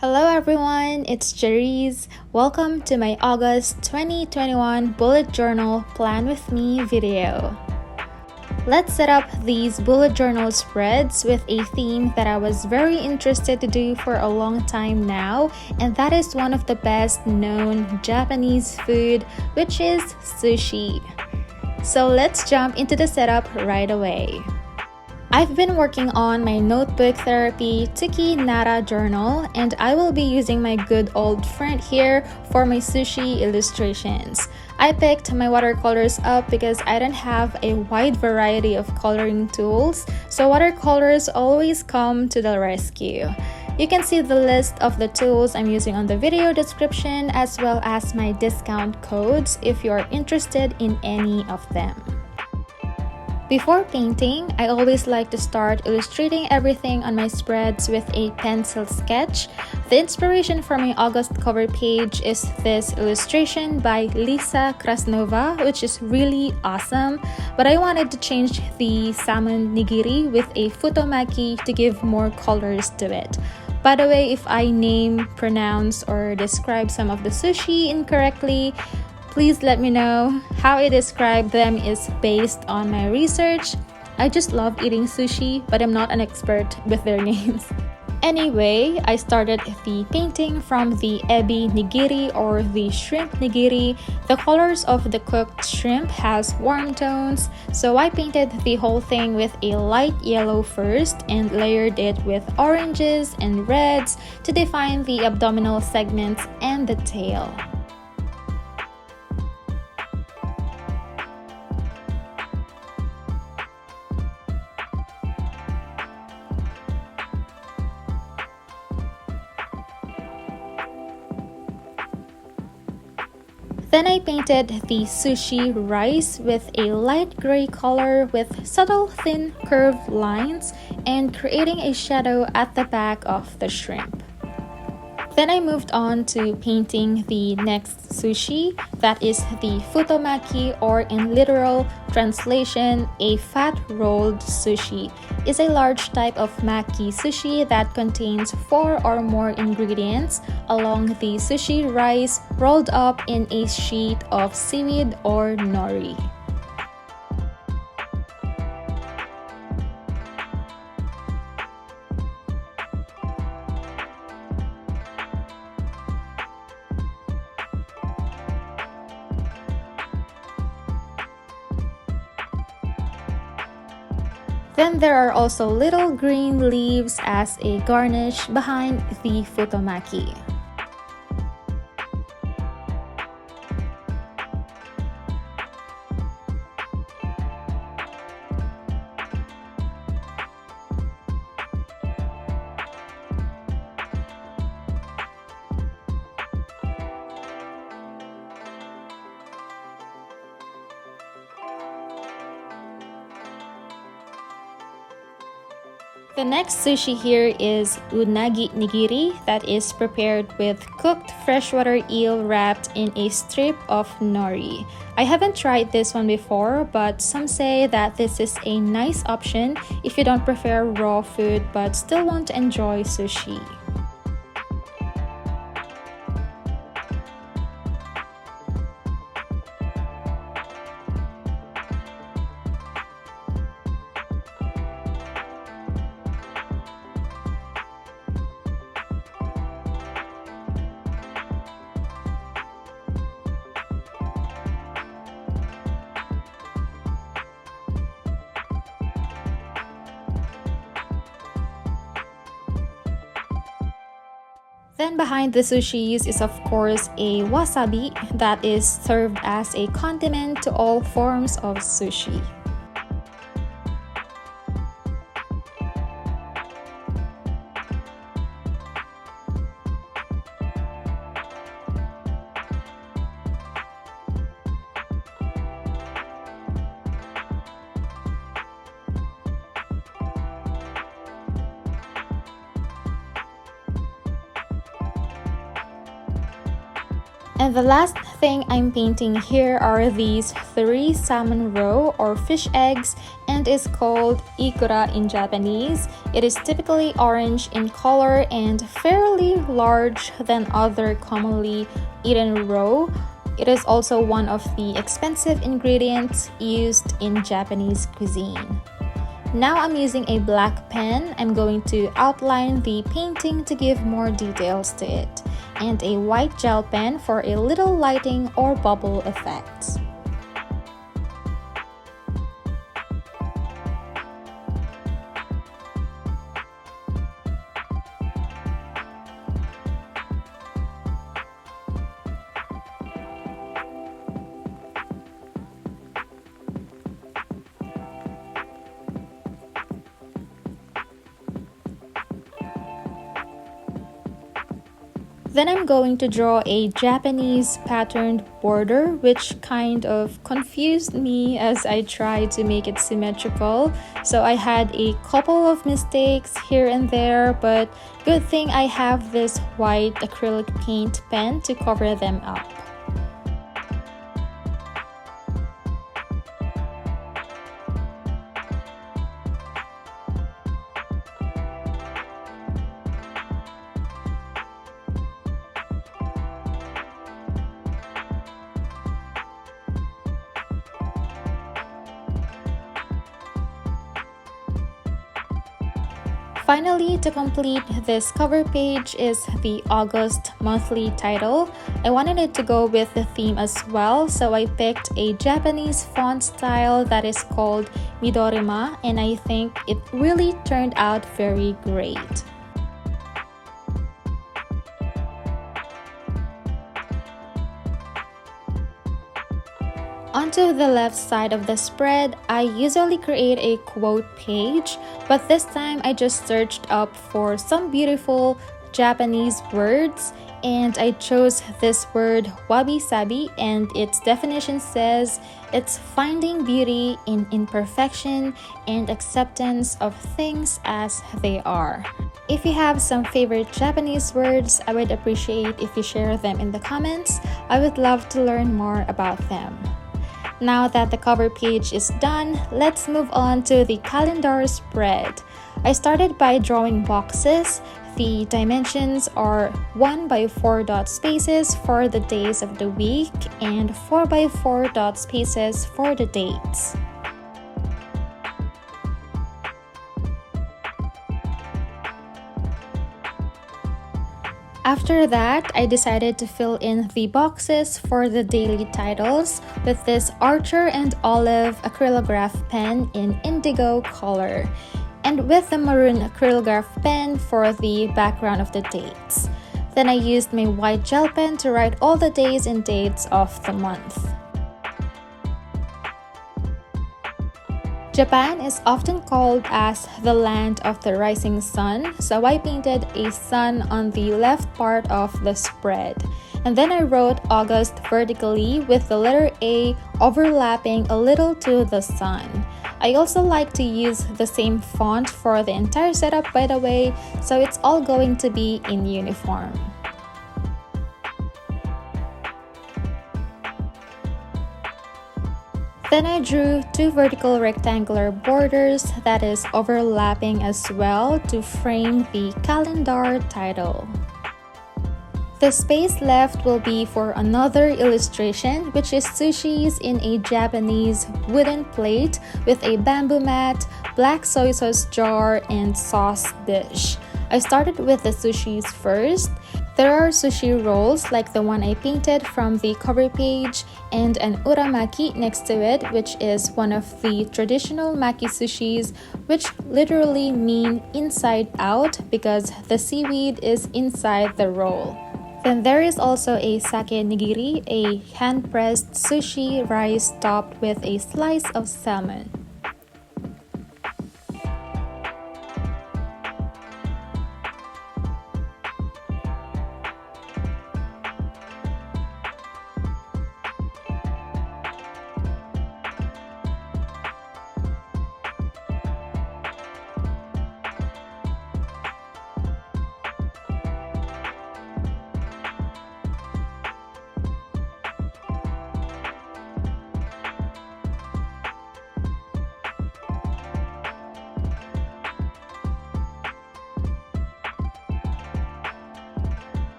Hello everyone, it's Cherise. Welcome to my August 2021 bullet journal plan with me video. Let's set up these bullet journal spreads with a theme that I was very interested to do for a long time now, and that is one of the best known Japanese food, which is sushi. So let's jump into the setup right away. I've been working on my notebook therapy Tiki Nara journal, and I will be using my good old friend here for my sushi illustrations. I picked my watercolors up because I don't have a wide variety of coloring tools, so watercolors always come to the rescue. You can see the list of the tools I'm using on the video description as well as my discount codes if you are interested in any of them. Before painting, I always like to start illustrating everything on my spreads with a pencil sketch. The inspiration for my August cover page is this illustration by Lisa Krasnova, which is really awesome, but I wanted to change the salmon nigiri with a futomaki to give more colors to it. By the way, if I name, pronounce, or describe some of the sushi incorrectly, please let me know. How I describe them is based on my research. I just love eating sushi, but I'm not an expert with their names. Anyway, I started the painting from the ebi nigiri or the shrimp nigiri. The colors of the cooked shrimp has warm tones, so I painted the whole thing with a light yellow first and layered it with oranges and reds to define the abdominal segments and the tail. Then I painted the sushi rice with a light gray color with subtle thin curved lines and creating a shadow at the back of the shrimp. Then I moved on to painting the next sushi, that is the futomaki, or in literal translation, a fat rolled sushi. Is a large type of maki sushi that contains 4 or more ingredients along the sushi rice rolled up in a sheet of seaweed or nori. Then there are also little green leaves as a garnish behind the futomaki. The next sushi here is unagi nigiri, that is prepared with cooked freshwater eel wrapped in a strip of nori. I haven't tried this one before, but some say that this is a nice option if you don't prefer raw food but still want to enjoy sushi. Then behind the sushis is of course a wasabi that is served as a condiment to all forms of sushi. And the last thing I'm painting here are these 3 salmon roe or fish eggs, and is called ikura in Japanese. It is typically orange in color and fairly large than other commonly eaten roe. It is also one of the expensive ingredients used in Japanese cuisine. Now I'm using a black pen. I'm going to outline the painting to give more details to it, and a white gel pen for a little lighting or bubble effects. Then I'm going to draw a Japanese patterned border, which kind of confused me as I tried to make it symmetrical. So I had a couple of mistakes here and there, but good thing I have this white acrylic paint pen to cover them up. Finally, to complete this cover page is the August monthly title. I wanted it to go with the theme as well, so I picked a Japanese font style that is called Midorima, and I think it really turned out very great. Onto the left side of the spread, I usually create a quote page, but this time I just searched up for some beautiful Japanese words, and I chose this word wabi-sabi, and its definition says it's finding beauty in imperfection and acceptance of things as they are. If you have some favorite Japanese words, I would appreciate if you share them in the comments. I would love to learn more about them. Now that the cover page is done, let's move on to the calendar spread. I started by drawing boxes. The dimensions are 1x4 dot spaces for the days of the week and 4x4 dot spaces for the dates. After that, I decided to fill in the boxes for the daily titles with this Archer and Olive acrylograph pen in indigo color, and with the maroon acrylograph pen for the background of the dates. Then I used my white gel pen to write all the days and dates of the month. Japan is often called as the land of the rising sun, so I painted a sun on the left part of the spread. And then I wrote August vertically with the letter A overlapping a little to the sun. I also like to use the same font for the entire setup, by the way, so it's all going to be in uniform. Then I drew 2 vertical rectangular borders that is overlapping as well to frame the calendar title. The space left will be for another illustration, which is sushis in a Japanese wooden plate with a bamboo mat, black soy sauce jar, and sauce dish. I started with the sushis first. There are sushi rolls like the one I painted from the cover page, and an uramaki next to it, which is one of the traditional maki sushis, which literally mean inside out because the seaweed is inside the roll. Then there is also a sake nigiri, a hand-pressed sushi rice topped with a slice of salmon.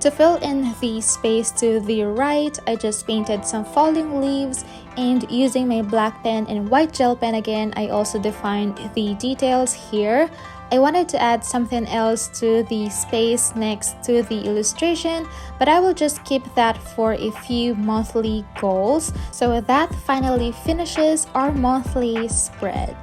To fill in the space to the right, I just painted some falling leaves, and using my black pen and white gel pen again, I also defined the details here. I wanted to add something else to the space next to the illustration, but I will just keep that for a few monthly goals. So that finally finishes our monthly spread.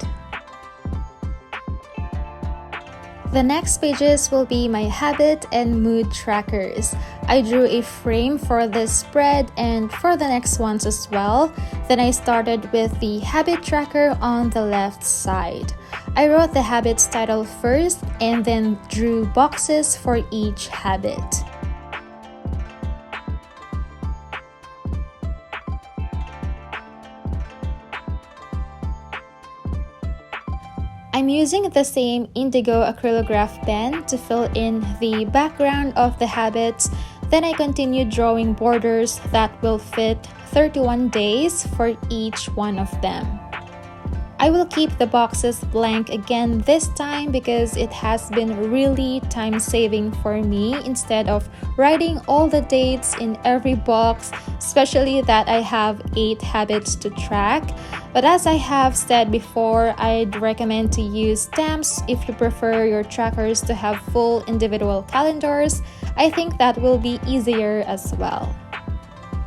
The next pages will be my habit and mood trackers. I drew a frame for this spread and for the next ones as well. Then I started with the habit tracker on the left side. I wrote the habits title first and then drew boxes for each habit. I'm using the same indigo acrylograph pen to fill in the background of the habits. Then I continued drawing borders that will fit 31 days for each one of them. I will keep the boxes blank again this time because it has been really time-saving for me instead of writing all the dates in every box, especially that I have 8 habits to track. But as I have said before, I'd recommend to use stamps if you prefer your trackers to have full individual calendars. I think that will be easier as well.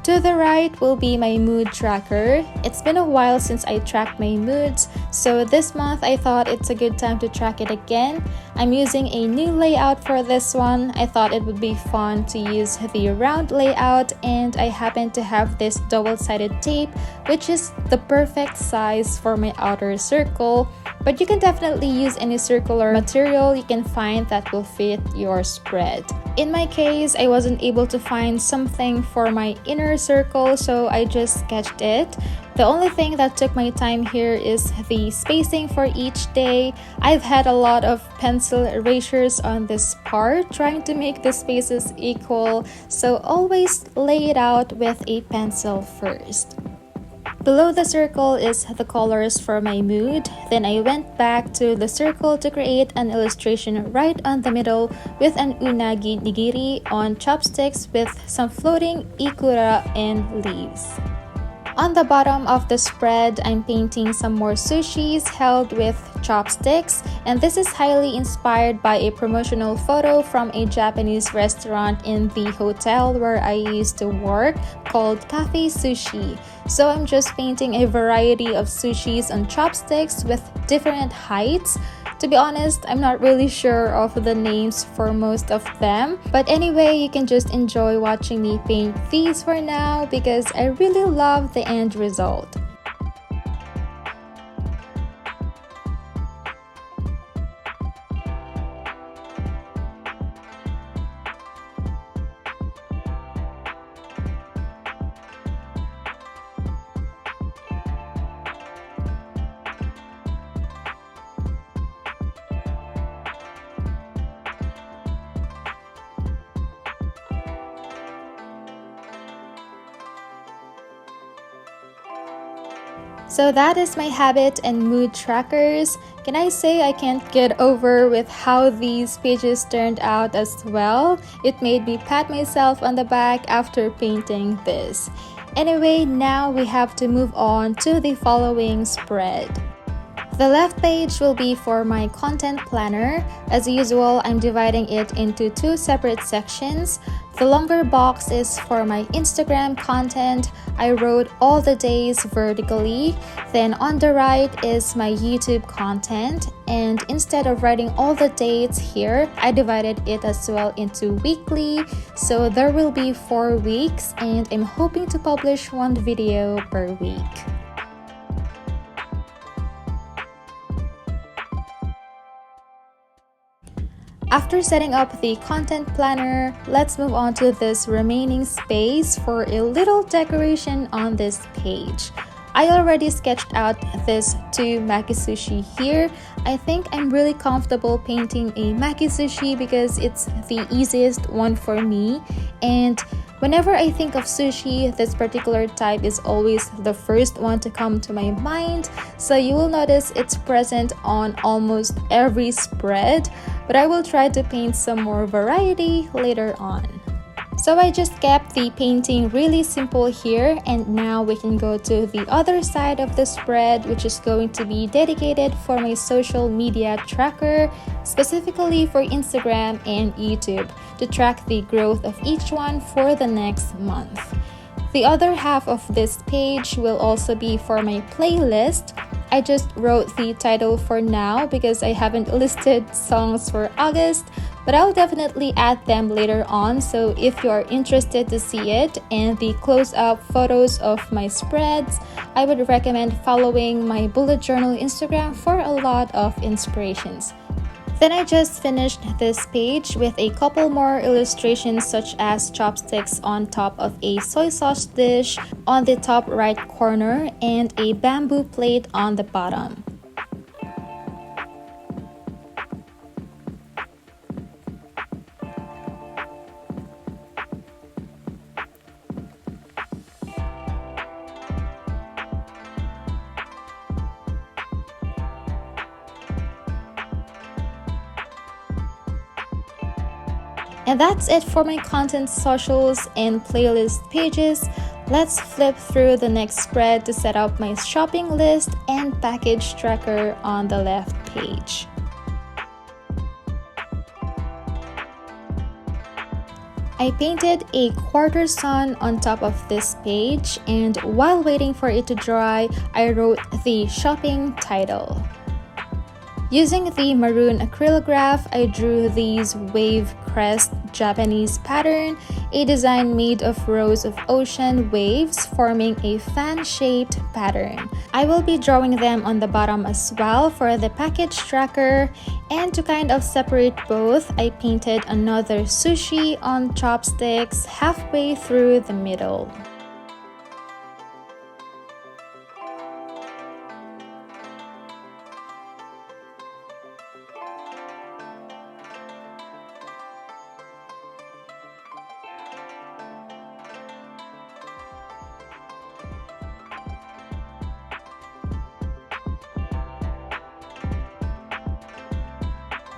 To the right will be my mood tracker. It's been a while since I tracked my moods, so this month I thought it's a good time to track it again. I'm using a new layout for this one. I thought it would be fun to use the round layout, and I happen to have this double-sided tape, which is the perfect size for my outer circle. But you can definitely use any circular material you can find that will fit your spread. In my case, I wasn't able to find something for my inner circle, so I just sketched it. The only thing that took my time here is the spacing for each day. I've had a lot of pencil erasures on this part, trying to make the spaces equal, so always lay it out with a pencil first. Below the circle is the colors for my mood. Then I went back to the circle to create an illustration right on the middle with an unagi nigiri on chopsticks with some floating ikura and leaves. On the bottom of the spread, I'm painting some more sushis held with chopsticks, and this is highly inspired by a promotional photo from a Japanese restaurant in the hotel where I used to work called Cafe Sushi. So I'm just painting a variety of sushis on chopsticks with different heights. To be honest, I'm not really sure of the names for most of them. But anyway, you can just enjoy watching me paint these for now because I really love the end result. So that is my habit and mood trackers. Can I say I can't get over with how these pages turned out as well? It made me pat myself on the back after painting this. Anyway, now we have to move on to the following spread. The left page will be for my content planner. As usual, I'm dividing it into 2 separate sections. The longer box is for my Instagram content. I wrote all the days vertically. Then on the right is my YouTube content. And instead of writing all the dates here, I divided it as well into weekly. So there will be 4 weeks, and I'm hoping to publish 1 video per week. After setting up the content planner, let's move on to this remaining space for a little decoration on this page. I already sketched out this 2 maki sushi here. I think I'm really comfortable painting a maki sushi because it's the easiest one for me. And whenever I think of sushi, this particular type is always the first one to come to my mind. So you will notice it's present on almost every spread, but I will try to paint some more variety later on. So I just kept the painting really simple here, and now we can go to the other side of the spread, which is going to be dedicated for my social media tracker, specifically for Instagram and YouTube, to track the growth of each one for the next month. The other half of this page will also be for my playlist. I just wrote the title for now because I haven't listed songs for August, but I'll definitely add them later on, so if you are interested to see it and the close-up photos of my spreads, I would recommend following my bullet journal Instagram for a lot of inspirations. Then I just finished this page with a couple more illustrations, such as chopsticks on top of a soy sauce dish on the top right corner and a bamboo plate on the bottom. And that's it for my content, socials, and playlist pages. Let's flip through the next spread to set up my shopping list and package tracker on the left page. I painted a quarter sun on top of this page, and while waiting for it to dry, I wrote the shopping title. Using the maroon acrylograph, I drew these wave crest Japanese pattern, a design made of rows of ocean waves forming a fan-shaped pattern. I will be drawing them on the bottom as well for the package tracker, and to kind of separate both, I painted another sushi on chopsticks halfway through the middle.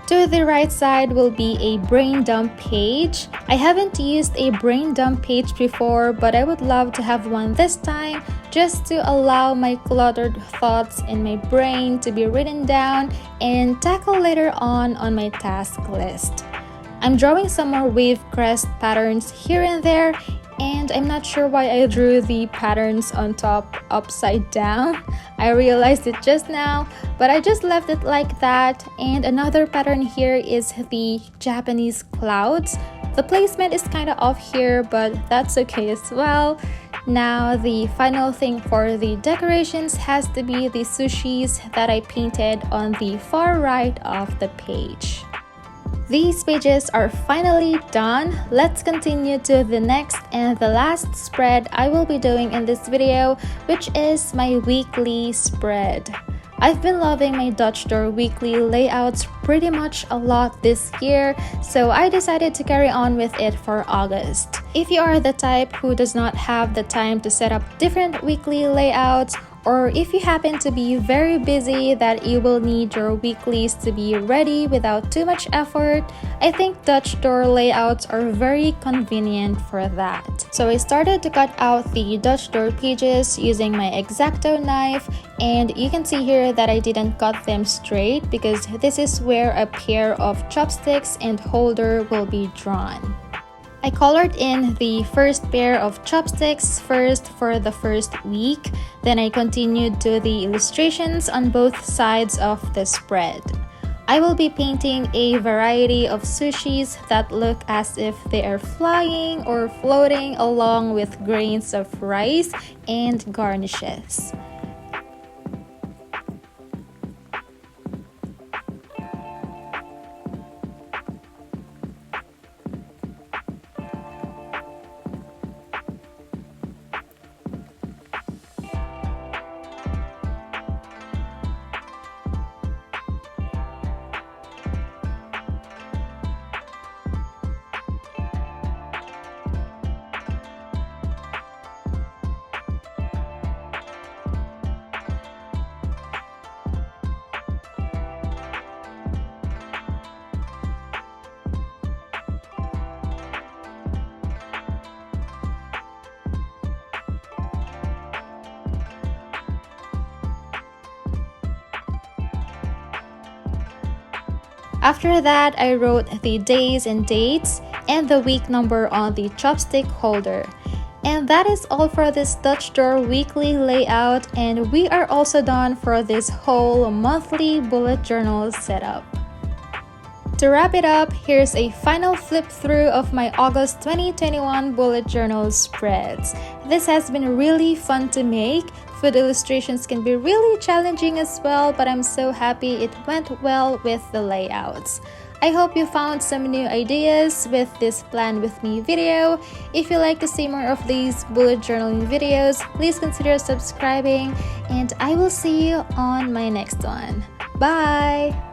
To the right side will be a brain dump page. I haven't used a brain dump page before, but I would love to have one this time, just to allow my cluttered thoughts in my brain to be written down and tackle later on my task list. I'm drawing some more wave crest patterns here and there, and I'm not sure why I drew the patterns on top upside down. I realized it just now, but I just left it like that. And another pattern here is the Japanese clouds. The placement is kind of off here, but that's okay as well. Now the final thing for the decorations has to be the sushis that I painted on the far right of the page. These pages are finally done. Let's continue to the next and the last spread I will be doing in this video, which is my weekly spread. I've been loving my Dutch door weekly layouts pretty much a lot this year, so I decided to carry on with it for August. If you are the type who does not have the time to set up different weekly layouts, or if you happen to be very busy that you will need your weeklies to be ready without too much effort, I think Dutch door layouts are very convenient for that. So I started to cut out the Dutch door pages using my X-Acto knife, and you can see here that I didn't cut them straight because this is where a pair of chopsticks and holder will be drawn. I colored in the first pair of chopsticks first for the first week, then I continued to the illustrations on both sides of the spread. I will be painting a variety of sushis that look as if they are flying or floating along with grains of rice and garnishes. After that, I wrote the days and dates and the week number on the chopstick holder. And that is all for this Touch Drawer weekly layout, and we are also done for this whole monthly bullet journal setup. To wrap it up, here's a final flip through of my August 2021 bullet journal spreads. This has been really fun to make. Food illustrations can be really challenging as well, but I'm so happy it went well with the layouts. I hope you found some new ideas with this Plan With Me video. If you like to see more of these bullet journaling videos, please consider subscribing, and I will see you on my next one. Bye!